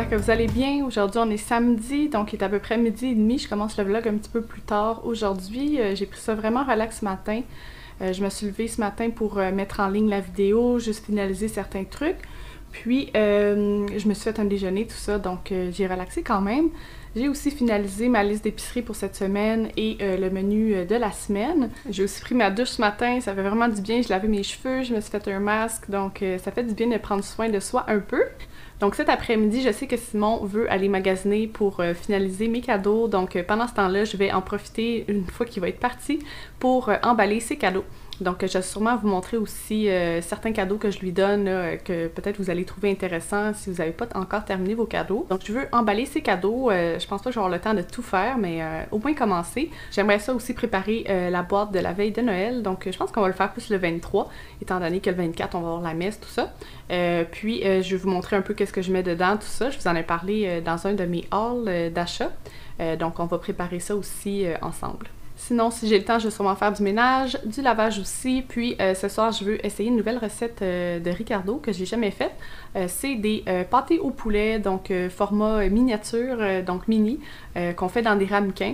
j'espère que vous allez bien. Aujourd'hui on est samedi, donc il est à peu près midi et demi. Je commence le vlog un petit peu plus tard aujourd'hui. J'ai pris ça vraiment relax ce matin. Je me suis levée ce matin pour mettre en ligne la vidéo, juste finaliser certains trucs. Puis je me suis fait un déjeuner, tout ça, donc j'ai relaxé quand même. J'ai aussi finalisé ma liste d'épicerie pour cette semaine et le menu de la semaine. J'ai aussi pris ma douche ce matin, ça fait vraiment du bien. Je lavais mes cheveux, je me suis fait un masque, donc ça fait du bien de prendre soin de soi un peu. Donc cet après-midi, je sais que Simon veut aller magasiner pour finaliser mes cadeaux. Donc pendant ce temps-là, je vais en profiter une fois qu'il va être parti pour emballer ses cadeaux. Donc je vais sûrement vous montrer aussi certains cadeaux que je lui donne que peut-être vous allez trouver intéressants si vous n'avez pas encore terminé vos cadeaux. Donc je veux emballer ces cadeaux. Je pense pas que je vais avoir le temps de tout faire, mais au moins commencer. J'aimerais ça aussi préparer la boîte de la veille de Noël. Donc je pense qu'on va le faire plus le 23, étant donné que le 24, on va avoir la messe, tout ça. Puis je vais vous montrer un peu qu'est-ce que je mets dedans, tout ça. Je vous en ai parlé dans un de mes hauls d'achat. Donc on va préparer ça aussi ensemble. Sinon, si j'ai le temps, je vais sûrement faire du ménage, du lavage aussi. Puis ce soir, je veux essayer une nouvelle recette de Ricardo que j'ai jamais faite. C'est des pâtés au poulet, donc format miniature, donc mini, qu'on fait dans des ramequins.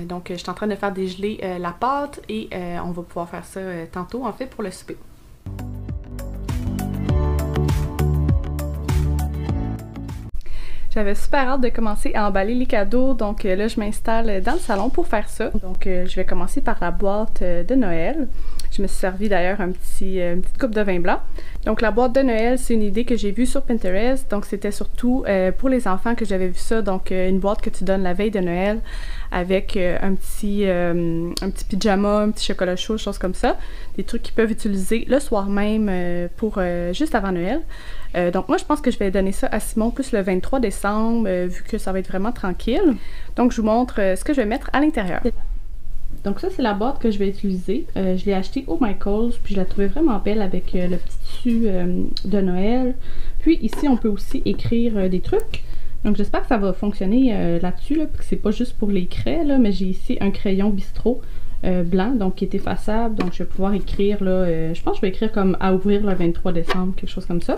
Donc je suis en train de faire dégeler la pâte et on va pouvoir faire ça tantôt en fait pour le souper. J'avais super hâte de commencer à emballer les cadeaux, donc là je m'installe dans le salon pour faire ça. Donc je vais commencer par la boîte de Noël. Je me suis servi d'ailleurs une petite coupe de vin blanc. Donc la boîte de Noël, c'est une idée que j'ai vue sur Pinterest, donc c'était surtout pour les enfants que j'avais vu ça. Donc une boîte que tu donnes la veille de Noël avec un petit pyjama, un petit chocolat chaud, choses comme ça. Des trucs qu'ils peuvent utiliser le soir même pour juste avant Noël. Donc moi je pense que je vais donner ça à Simon plus le 23 décembre vu que ça va être vraiment tranquille. Donc je vous montre ce que je vais mettre à l'intérieur. Donc ça c'est la boîte que je vais utiliser. Je l'ai achetée au Michaels puis je la trouvais vraiment belle avec le petit tissu de Noël. Puis ici on peut aussi écrire des trucs. Donc j'espère que ça va fonctionner là-dessus, là, puis que c'est pas juste pour les craies, là, mais j'ai ici un crayon bistrot blanc, donc qui est effaçable, donc je vais pouvoir écrire, là, je pense que je vais écrire comme à ouvrir le 23 décembre, quelque chose comme ça.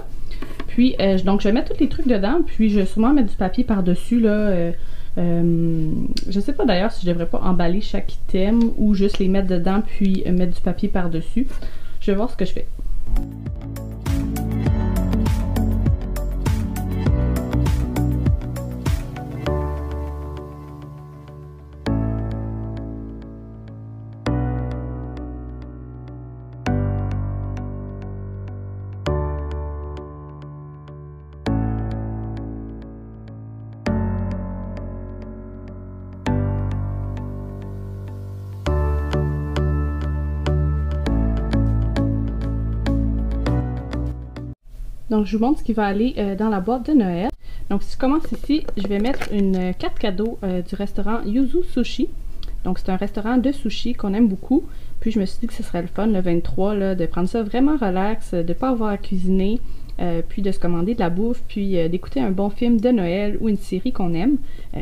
Puis donc je vais mettre tous les trucs dedans, puis je vais sûrement mettre du papier par-dessus, là, je sais pas d'ailleurs si je devrais pas emballer chaque item ou juste les mettre dedans puis mettre du papier par-dessus. Je vais voir ce que je fais. Donc je vous montre ce qui va aller dans la boîte de Noël. Donc si je commence ici, je vais mettre une carte cadeau du restaurant Yuzu Sushi. Donc c'est un restaurant de sushi qu'on aime beaucoup. Puis je me suis dit que ce serait le fun le 23 là, de prendre ça vraiment relax, de ne pas avoir à cuisiner, puis de se commander de la bouffe, puis d'écouter un bon film de Noël ou une série qu'on aime.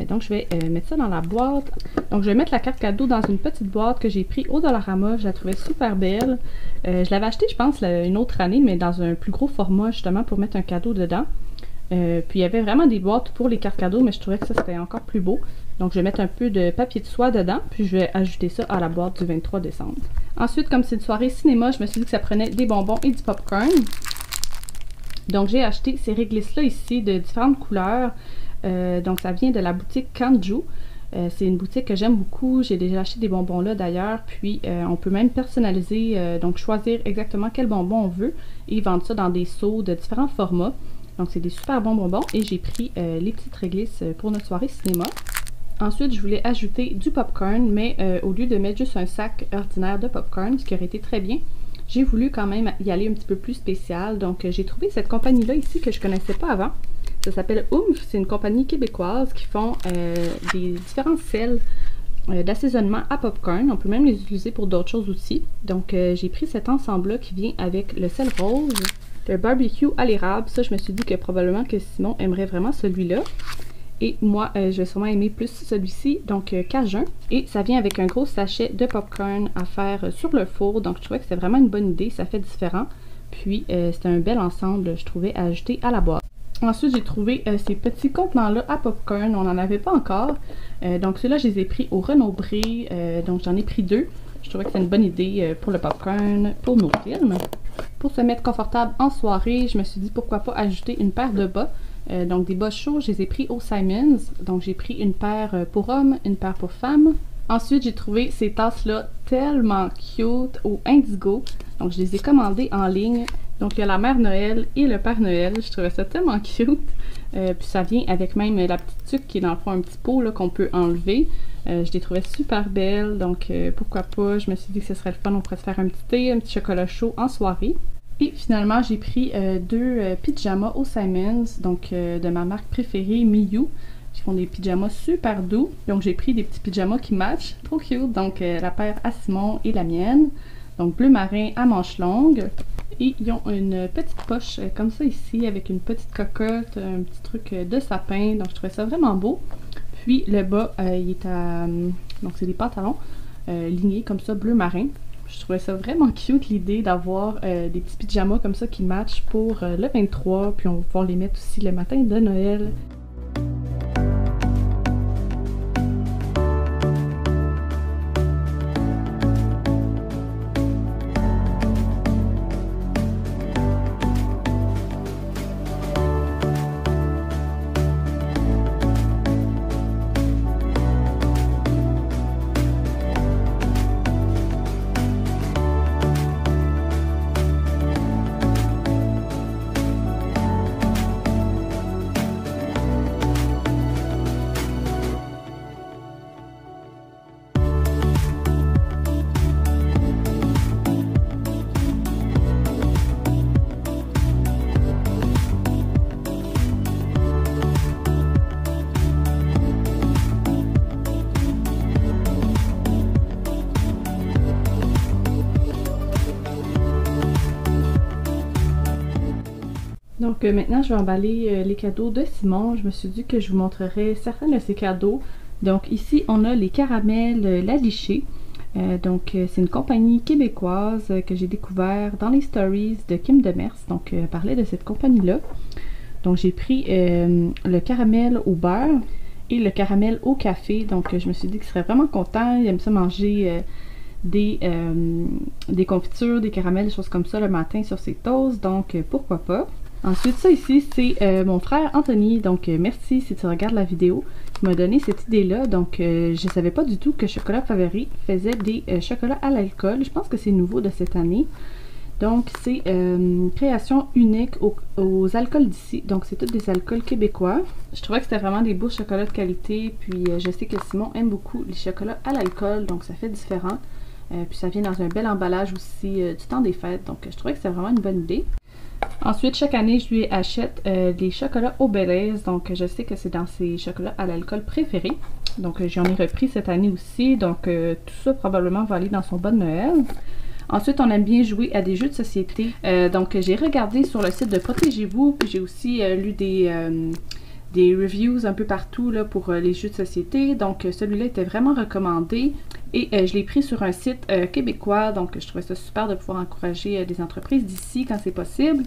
Donc je vais mettre ça dans la boîte. Donc je vais mettre la carte cadeau dans une petite boîte que j'ai pris au Dollarama. Je la trouvais super belle. Je l'avais achetée, je pense, une autre année, mais dans un plus gros format justement pour mettre un cadeau dedans. Puis il y avait vraiment des boîtes pour les cartes cadeaux, mais je trouvais que ça c'était encore plus beau. Donc je vais mettre un peu de papier de soie dedans, puis je vais ajouter ça à la boîte du 23 décembre. Ensuite, comme c'est une soirée cinéma, je me suis dit que ça prenait des bonbons et du popcorn. Donc j'ai acheté ces réglisses-là ici de différentes couleurs. Donc ça vient de la boutique Kanju. C'est une boutique que j'aime beaucoup. J'ai déjà acheté des bonbons là d'ailleurs. Puis on peut même personnaliser, donc choisir exactement quel bonbon on veut et vendre ça dans des seaux de différents formats. Donc c'est des super bons bonbons et j'ai pris les petites réglisses pour notre soirée cinéma. Ensuite, je voulais ajouter du popcorn, mais au lieu de mettre juste un sac ordinaire de popcorn, ce qui aurait été très bien, j'ai voulu quand même y aller un petit peu plus spécial. Donc j'ai trouvé cette compagnie-là ici que je connaissais pas avant. Ça s'appelle Oomph, c'est une compagnie québécoise qui font des différents sels d'assaisonnement à popcorn. On peut même les utiliser pour d'autres choses aussi. Donc j'ai pris cet ensemble-là qui vient avec le sel rose, le barbecue à l'érable. Ça, je me suis dit que probablement que Simon aimerait vraiment celui-là. Et moi, je vais sûrement aimer plus celui-ci, donc Cajun. Et ça vient avec un gros sachet de popcorn à faire sur le four. Donc je trouvais que c'était vraiment une bonne idée, ça fait différent. Puis c'est un bel ensemble, je trouvais, à ajouter à la boîte. Ensuite, j'ai trouvé ces petits contenants-là à popcorn. On n'en avait pas encore. Donc, ceux-là, je les ai pris au Renaud-Bré. Donc, j'en ai pris 2. Je trouvais que c'était une bonne idée pour le popcorn, pour nos films. Pour se mettre confortable en soirée, je me suis dit pourquoi pas ajouter une paire de bas. Donc, des bas chauds, je les ai pris au Simons. Donc, j'ai pris une paire pour hommes, une paire pour femmes. Ensuite, j'ai trouvé ces tasses-là tellement cute au Indigo. Donc, je les ai commandées en ligne. Donc, il y a la Mère Noël et le Père Noël. Je trouvais ça tellement cute. Puis, ça vient avec même la petite tuque qui est dans le fond un petit pot qu'on peut enlever. Je les trouvais super belles. Donc, pourquoi pas. Je me suis dit que ce serait le fun. On pourrait se faire un petit thé, un petit chocolat chaud en soirée. Et finalement, j'ai pris 2 pyjamas au Simons. Donc, de ma marque préférée, Miyu. Ils font des pyjamas super doux. Donc, j'ai pris des petits pyjamas qui matchent. Trop cute. Donc, la paire à Simon et la mienne. Donc, bleu marin à manches longues. Et ils ont une petite poche comme ça ici, avec une petite cocotte, un petit truc de sapin. Donc, je trouvais ça vraiment beau. Puis, le bas, il est à... donc, c'est des pantalons lignés comme ça, bleu marin. Je trouvais ça vraiment cute, l'idée d'avoir des petits pyjamas comme ça qui matchent pour le 23. Puis, on va pouvoir les mettre aussi le matin de Noël. Donc maintenant, je vais emballer les cadeaux de Simon. Je me suis dit que je vous montrerai certains de ses cadeaux. Donc ici, on a les caramels La Lichée. C'est une compagnie québécoise que j'ai découvert dans les stories de Kim Demers. Donc, elle parlait de cette compagnie-là. Donc, j'ai pris le caramel au beurre et le caramel au café. Donc, je me suis dit qu'il serait vraiment content. Il aime ça manger des confitures, des caramels, des choses comme ça le matin sur ses toasts. Donc, pourquoi pas. Ensuite, ça ici, c'est mon frère Anthony. Donc, merci si tu regardes la vidéo. Il m'a donné cette idée-là. Donc, je savais pas du tout que Chocolat Favori faisait des chocolats à l'alcool. Je pense que c'est nouveau de cette année. Donc, c'est une création unique aux alcools d'ici. Donc, c'est tous des alcools québécois. Je trouvais que c'était vraiment des beaux chocolats de qualité. Puis, je sais que Simon aime beaucoup les chocolats à l'alcool. Donc, ça fait différent. Puis, ça vient dans un bel emballage aussi du temps des fêtes. Donc, je trouvais que c'était vraiment une bonne idée. Ensuite, chaque année, je lui achète des chocolats au Baileys. Donc, je sais que c'est dans ses chocolats à l'alcool préférés. Donc, j'en ai repris cette année aussi. Donc, tout ça probablement va aller dans son bon Noël. Ensuite, on aime bien jouer à des jeux de société. Donc, j'ai regardé sur le site de Protégez-vous. Puis, j'ai aussi lu des reviews un peu partout là, pour les jeux de société. Donc, celui-là était vraiment recommandé. Et je l'ai pris sur un site québécois. Donc, je trouvais ça super de pouvoir encourager des entreprises d'ici quand c'est possible.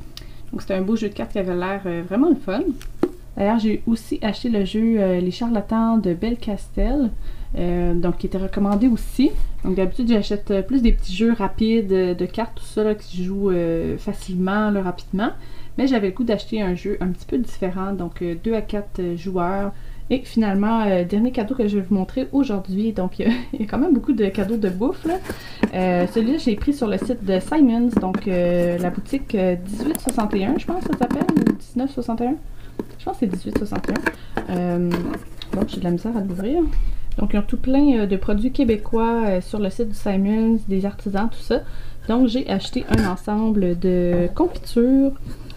Donc, c'était un beau jeu de cartes qui avait l'air vraiment le fun. D'ailleurs, j'ai aussi acheté le jeu Les Charlatans de Belcastel. Donc, qui était recommandé aussi. Donc, d'habitude, j'achète plus des petits jeux rapides de cartes, tout ça, là, qui se jouent facilement, là, rapidement. Mais j'avais le goût d'acheter un jeu un petit peu différent, donc 2 à 4 joueurs. Et finalement, dernier cadeau que je vais vous montrer aujourd'hui. Donc, il y a quand même beaucoup de cadeaux de bouffe, là. Celui-là, je l'ai pris sur le site de Simons, donc la boutique 1861, je pense que ça s'appelle, ou 1961. Je pense que c'est 1861. Bon, j'ai de la misère à l'ouvrir. Donc, ils ont tout plein de produits québécois sur le site du Simons, des artisans, tout ça. Donc, j'ai acheté un ensemble de confitures,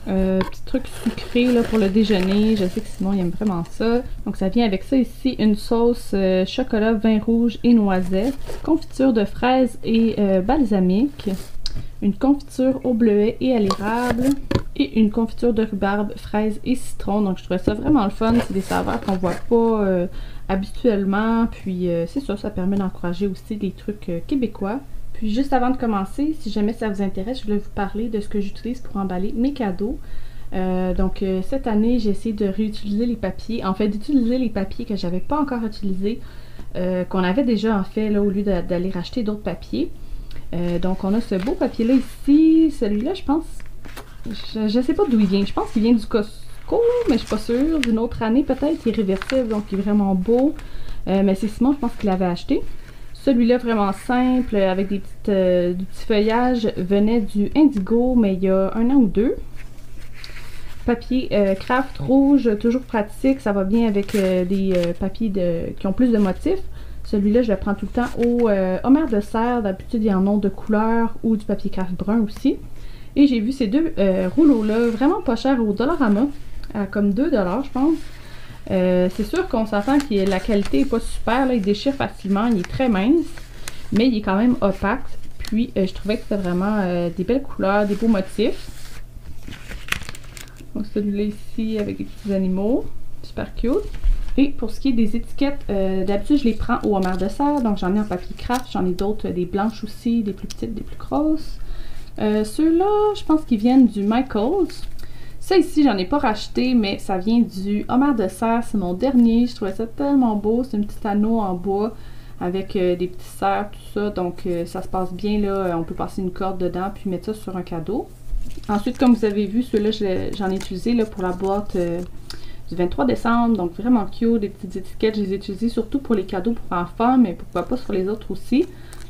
petits trucs sucrés là, pour le déjeuner. Je sais que Simon, il aime vraiment ça. Donc, ça vient avec ça ici, une sauce chocolat, vin rouge et noisette, confiture de fraises et balsamique, une confiture au bleuet et à l'érable et une confiture de rhubarbe, fraises et citron. Donc, je trouvais ça vraiment le fun. C'est des saveurs qu'on voit pas habituellement. Puis, c'est ça, ça permet d'encourager aussi des trucs québécois. Puis, juste avant de commencer, si jamais ça vous intéresse, je voulais vous parler de ce que j'utilise pour emballer mes cadeaux. Cette année, j'ai essayé de réutiliser les papiers, en fait d'utiliser les papiers que j'avais pas encore utilisés, qu'on avait déjà en fait là, au lieu d'aller racheter d'autres papiers. Donc on a ce beau papier là ici, celui-là je pense, je sais pas d'où il vient, je pense qu'il vient du Costco, mais je suis pas sûre, d'une autre année peut-être, il est réversible donc il est vraiment beau, mais c'est Simon je pense qu'il l'avait acheté. Celui-là vraiment simple avec des petits feuillages venait du Indigo mais il y a 1 an ou 2. Papier craft rouge, toujours pratique, ça va bien avec des papiers qui ont plus de motifs. Celui-là, je le prends tout le temps au Homer de serre. D'habitude, il y en a de couleur ou du papier craft brun aussi. Et j'ai vu ces deux rouleaux-là, vraiment pas chers au Dollarama, à comme 2 $, je pense. C'est sûr qu'on s'entend que la qualité n'est pas super, là, il déchire facilement, il est très mince, mais il est quand même opaque. Puis, je trouvais que c'était vraiment des belles couleurs, des beaux motifs. Donc celui-là ici avec des petits animaux, super cute. Et pour ce qui est des étiquettes, d'habitude je les prends au Homer de serre, donc j'en ai en papier craft, j'en ai d'autres, des blanches aussi, des plus petites, des plus grosses. Ceux-là, je pense qu'ils viennent du Michaels. Ça ici, j'en ai pas racheté, mais ça vient du Homer de serre, c'est mon dernier, je trouvais ça tellement beau, c'est un petit anneau en bois avec des petits cerfs, tout ça, donc ça se passe bien là, on peut passer une corde dedans puis mettre ça sur un cadeau. Ensuite, comme vous avez vu, ceux-là, j'en ai utilisé là, pour la boîte du 23 décembre. Donc, vraiment cute. Des petites étiquettes. Je les ai utilisées surtout pour les cadeaux pour enfants, mais pourquoi pas sur les autres aussi.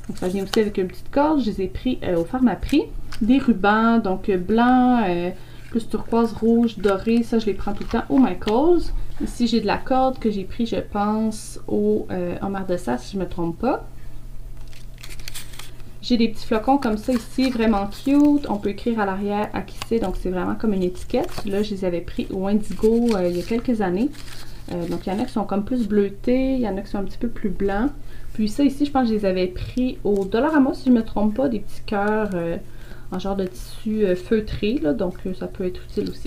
Donc, ça vient aussi avec une petite corde. Je les ai pris au Pharmaprix. Des rubans, donc blanc, plus turquoise, rouge, doré. Ça, je les prends tout le temps au Michaels. Ici, j'ai de la corde que j'ai pris, je pense, au Homer de serre, si je ne me trompe pas. J'ai des petits flocons comme ça ici, vraiment cute. On peut écrire à l'arrière à qui c'est, donc c'est vraiment comme une étiquette. Là, je les avais pris au Indigo il y a quelques années. Donc, il y en a qui sont comme plus bleutés, il y en a qui sont un petit peu plus blancs. Puis ça ici, je pense que je les avais pris au Dollarama, si je ne me trompe pas, des petits cœurs en genre de tissu feutré, là, donc ça peut être utile aussi.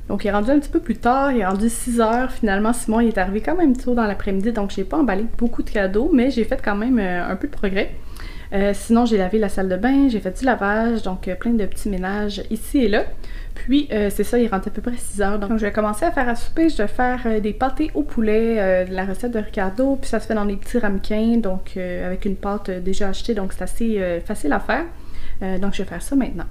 Donc il est rendu un petit peu plus tard, il est rendu 6 h. Finalement, Simon il est arrivé quand même tôt dans l'après-midi, donc j'ai pas emballé beaucoup de cadeaux, mais j'ai fait quand même un peu de progrès. Sinon, j'ai lavé la salle de bain, j'ai fait du lavage, donc plein de petits ménages ici et là. Puis c'est ça, il rentre à peu près 6 h. Donc je vais commencer à faire à souper, je vais faire des pâtés au poulet, de la recette de Ricardo, puis ça se fait dans des petits ramequins, donc avec une pâte déjà achetée, donc c'est assez facile à faire. Donc je vais faire ça maintenant.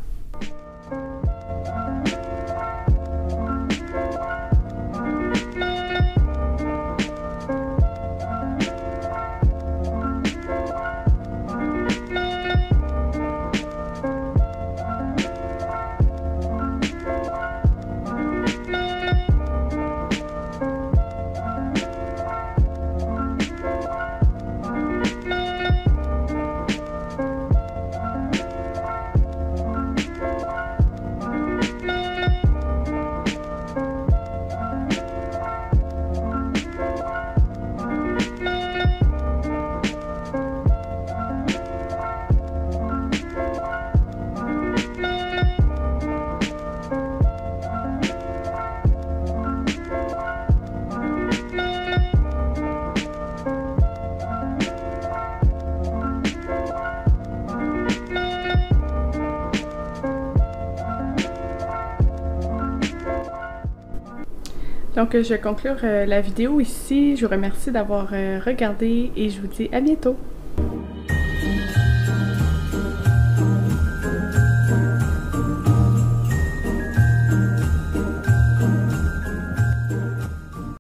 Donc je vais conclure la vidéo ici. Je vous remercie d'avoir regardé et je vous dis à bientôt.